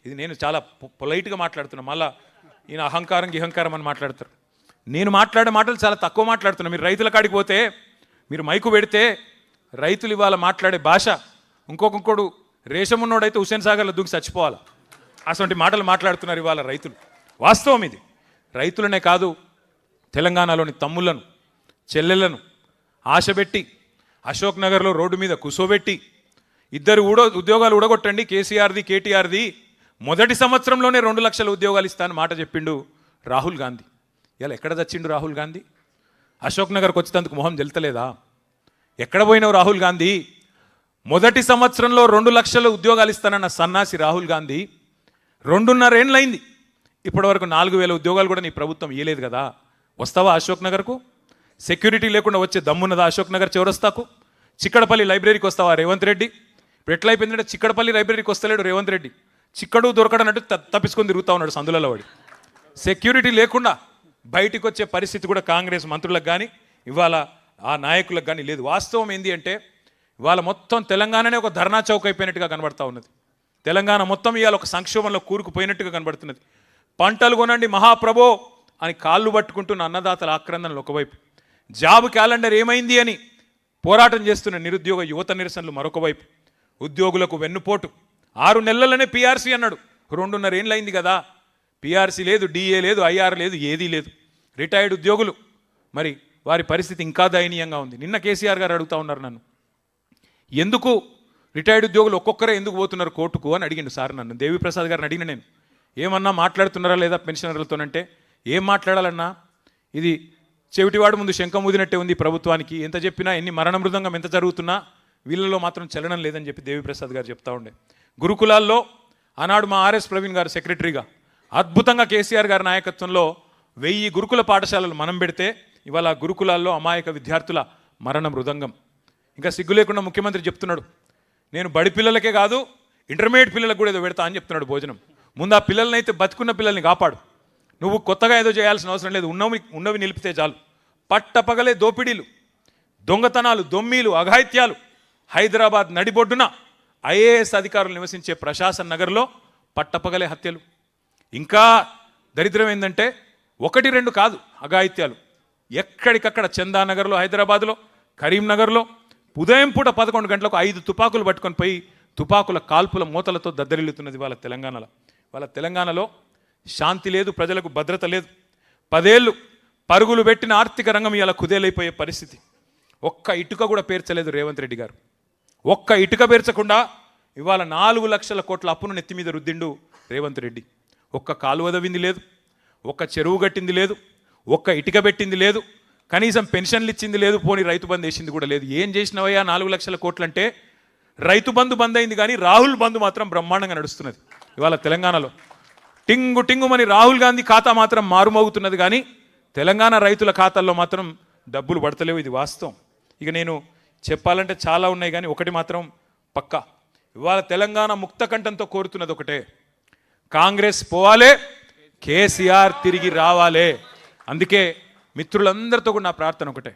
ఇది నేను చాలా పొలైట్గా మాట్లాడుతున్నా, మళ్ళా ఈయన అహంకారం గిహంకారం అని మాట్లాడతారు. నేను మాట్లాడే మాటలు చాలా తక్కువ మాట్లాడుతున్నా. మీరు రైతుల కాడికి పోతే, మీరు మైకు పెడితే రైతులు ఇవాళ మాట్లాడే భాష ఇంకొకడు రేషం ఉన్నోడైతే హుస్సేన్ సాగర్లో దూకి చచ్చిపోవాలి. అటువంటి మాటలు మాట్లాడుతున్నారు ఇవాళ రైతులు. వాస్తవం ఇది. రైతులనే కాదు, తెలంగాణలోని తమ్ముళ్లను చెల్లెళ్లను ఆశపెట్టి అశోక్ నగర్లో రోడ్డు మీద కూసోబెట్టి ఇద్దరు ఉద్యోగాలు ఊడగొట్టండి కేసీఆర్ది కేటీఆర్ది, మొదటి సంవత్సరంలోనే 2 లక్షల ఉద్యోగాలు ఇస్తానని మాట చెప్పిండు రాహుల్ గాంధీ. ఇలా ఎక్కడ చచ్చిండు రాహుల్ గాంధీ? అశోక్ నగర్కి వచ్చేందుకు మొహం తెలుతలేదా? ఎక్కడ పోయినావు రాహుల్ గాంధీ? మొదటి సంవత్సరంలో 2 లక్షల ఉద్యోగాలు ఇస్తానన్న సన్నాసి రాహుల్ గాంధీ 2.5 ఏళ్ళైంది, ఇప్పటివరకు 4,000 ఉద్యోగాలు కూడా నీ ప్రభుత్వం ఇవ్వలేదు కదా. వస్తావా అశోక్ నగర్కు? సెక్యూరిటీ లేకుండా వచ్చే దమ్మున్నదా అశోక్ నగర్ చౌరస్తాకు? చిక్కడపల్లి లైబ్రరీకి వస్తావా రేవంత్ రెడ్డి? ఇప్పుడు ఎట్లయిపోయిందంటే చిక్కడపల్లి లైబ్రరీకి వస్తలేడు రేవంత్ రెడ్డి, చిక్కడు దొరకడన్నట్టు తప్పించుకొని తిరుగుతూ ఉన్నాడు సందులలో వాడి. సెక్యూరిటీ లేకుండా బయటికి వచ్చే పరిస్థితి కూడా కాంగ్రెస్ మంత్రులకు కానీ ఇవాళ ఆ నాయకులకు కానీ లేదు. వాస్తవం ఏంది అంటే ఇవాళ మొత్తం తెలంగాణనే ఒక ధర్నా చౌక్ అయిపోయినట్టుగా కనబడతా ఉన్నది. తెలంగాణ మొత్తం ఇవాళ ఒక సంక్షోభంలో కూరుకుపోయినట్టుగా కనబడుతున్నది. పంటలు కొనండి మహాప్రభో అని కాళ్ళు పట్టుకుంటున్న అన్నదాతల ఆక్రందనలు ఒకవైపు, జాబ్ క్యాలెండర్ ఏమైంది అని పోరాటం చేస్తున్న నిరుద్యోగ యువత నిరసనలు మరొక వైపు, ఉద్యోగులకు వెన్నుపోటు. 6 నెలలనే పీఆర్సీ అన్నాడు, 2.5 ఏళ్ళు అయింది కదా. పీఆర్సీ లేదు, డిఏ లేదు, ఐఆర్ లేదు, ఏదీ లేదు. రిటైర్డ్ ఉద్యోగులు మరి వారి పరిస్థితి ఇంకా దయనీయంగా ఉంది. నిన్న కేసీఆర్ గారు అడుగుతూ ఉన్నారు నన్ను, ఎందుకు రిటైర్డ్ ఉద్యోగులు ఒక్కొక్కరే ఎందుకు పోతున్నారు కోర్టుకు అని అడిగిండు సార్ నన్ను. దేవిప్రసాద్ గారిని అడిగిన నేను, ఏమన్నా మాట్లాడుతున్నారా లేదా పెన్షనర్లతోనంటే, ఏం మాట్లాడాలన్నా, ఇది చెవిటివాడు ముందు శంఖం ఊదినట్టే ఉంది ప్రభుత్వానికి, ఎంత చెప్పినా ఎన్ని మరణ మృదంగం ఎంత జరుగుతున్నా వీళ్ళలో మాత్రం చలనం లేదని చెప్పి దేవిప్రసాద్ గారు చెప్తా ఉండే. గురుకులాల్లో ఆనాడు మా ఆర్ఎస్ ప్రవీణ్ గారు సెక్రటరీగా అద్భుతంగా కేసీఆర్ గారి నాయకత్వంలో 1000 గురుకుల పాఠశాలలు మనం పెడితే ఇవాళ గురుకులాల్లో అమాయక విద్యార్థుల మరణ మృదంగం. ఇంకా సిగ్గు లేకుండా ముఖ్యమంత్రి చెప్తున్నాడు, నేను బడి పిల్లలకే కాదు ఇంటర్మీడియట్ పిల్లలకు కూడా ఏదో పెడతా అని చెప్తున్నాడు భోజనం. ముందు ఆ పిల్లల్ని అయితే బతుకున్న పిల్లల్ని కాపాడు, నువ్వు కొత్తగా ఏదో చేయాల్సిన అవసరం లేదు, ఉన్నవి నిలిపితే చాలు. పట్టపగలే దోపిడీలు, దొంగతనాలు, దొమ్మీలు, అఘాయిత్యాలు. హైదరాబాద్ నడిబొడ్డున ఐఏఎస్ అధికారులు నివసించే ప్రశాసన్ నగర్లో పట్టపగలే హత్యలు. ఇంకా దరిద్రం ఏంటంటే 1-2 కాదు అఘాయిత్యాలు, ఎక్కడికక్కడ చందానగర్లో, హైదరాబాద్లో, కరీంనగర్లో ఉదయం పూట 11 గంటలకు 5 తుపాకులు పట్టుకొని పోయి తుపాకుల కాల్పుల మూతలతో దద్దరిల్లుతున్నది వాళ్ళ తెలంగాణలో. వాళ్ళ తెలంగాణలో శాంతి లేదు, ప్రజలకు భద్రత లేదు. 10 ఏళ్ళు పరుగులు పెట్టిన ఆర్థిక రంగం ఇలా కుదేలైపోయే పరిస్థితి. ఒక్క ఇటుక కూడా పేర్చలేదు రేవంత్ రెడ్డి గారు. ఒక్క ఇటుక పేర్చకుండా ఇవాళ 4 లక్షల కోట్ల అప్పును నెత్తి మీద రుద్దిండు రేవంత్ రెడ్డి. ఒక్క కాలువ దవ్వింది లేదు, ఒక్క చెరువు కట్టింది లేదు, ఒక్క ఇటుక పెట్టింది లేదు, కనీసం పెన్షన్లు ఇచ్చింది లేదు, పోనీ రైతు బంధు వేసింది కూడా లేదు. ఏం చేసినవయ్యా 4 లక్షల కోట్లు అంటే? రైతు బంధు బంద్ అయింది కానీ రాహుల్ బంధు మాత్రం బ్రహ్మాండంగా నడుస్తున్నది ఇవాళ తెలంగాణలో. టింగుమని రాహుల్ గాంధీ ఖాతా మాత్రం మారుమోగుతున్నది కానీ తెలంగాణ రైతుల ఖాతాల్లో మాత్రం డబ్బులు పడతలేవు. ఇది వాస్తవం. ఇక నేను చెప్పాలంటే చాలా ఉన్నాయి కానీ ఒకటి మాత్రం పక్కా, ఇవాళ తెలంగాణ ముక్త కంఠంతో కోరుతున్నది ఒకటే, కాంగ్రెస్ పోవాలే, కేసీఆర్ తిరిగి రావాలే. అందుకే మిత్రులందరితో కూడా నా ప్రార్థన ఒకటే,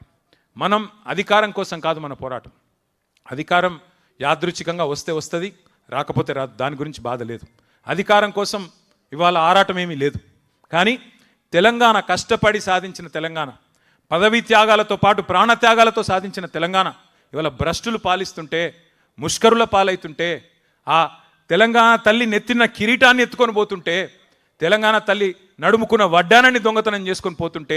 మనం అధికారం కోసం కాదు మన పోరాటం. అధికారం యాదృచ్ఛికంగా వస్తే వస్తుంది, రాకపోతే రాదు, దాని గురించి బాధ లేదు. అధికారం కోసం ఇవాళ ఆరాటం ఏమీ లేదు. కానీ తెలంగాణ కష్టపడి సాధించిన తెలంగాణ, పదవీ త్యాగాలతో పాటు ప్రాణత్యాగాలతో సాధించిన తెలంగాణ ఇవాళ భ్రష్టులు పాలిస్తుంటే, ముష్కరుల పాలవుతుంటే, ఆ తెలంగాణ తల్లి నెత్తిన కిరీటాన్ని ఎత్తుకొని పోతుంటే, తెలంగాణ తల్లి నడుముకున్న వడ్డానాన్ని దొంగతనం చేసుకొని పోతుంటే